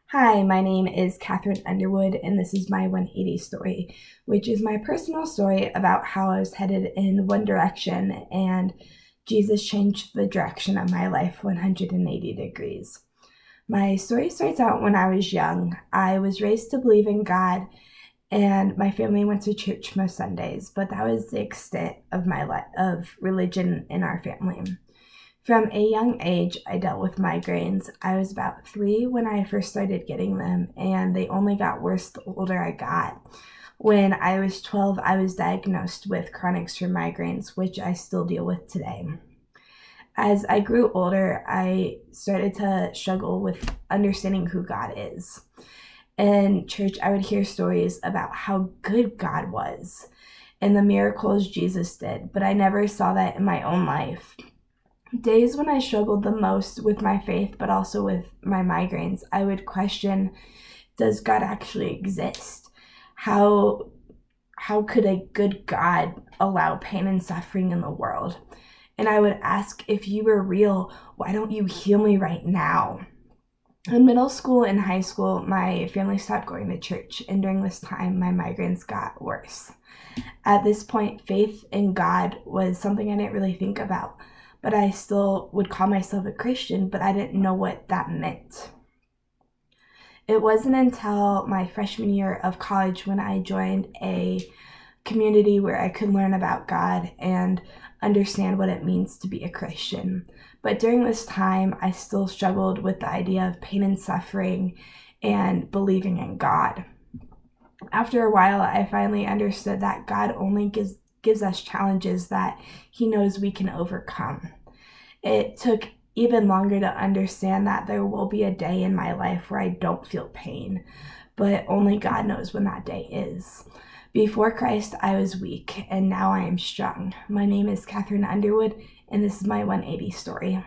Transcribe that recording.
Hi, my name is Catherine Underwood, and this is my 180 story, which is my personal story about how I was headed in one direction and Jesus changed the direction of my life 180 degrees. My story starts out when I was young. I was raised to believe in God, and my family went to church most Sundays, but that was the extent of of religion in our family. From a young age, I dealt with migraines. I was about 3 when I first started getting them, and they only got worse the older I got. When I was 12, I was diagnosed with chronic severe migraines, which I still deal with today. As I grew older, I started to struggle with understanding who God is. In church, I would hear stories about how good God was and the miracles Jesus did, but I never saw that in my own life. Days when I struggled the most with my faith, but also with my migraines, I would question, does God actually exist? How how could a good God allow pain and suffering in the world? And I would ask, if you were real, why don't you heal me right now? In middle school and high school, my family stopped going to church, and during this time, my migraines got worse. At this point, faith in God was something I didn't really think about, but I still would call myself a Christian, but I didn't know what that meant. It wasn't until my freshman year of college when I joined a community where I could learn about God and understand what it means to be a Christian. But during this time, I still struggled with the idea of pain and suffering and believing in God. After a while, I finally understood that God only gives us challenges that He knows we can overcome. It took even longer to understand that there will be a day in my life where I don't feel pain, but only God knows when that day is. Before Christ, I was weak, and now I am strong. My name is Catherine Underwood, and this is my 180 story.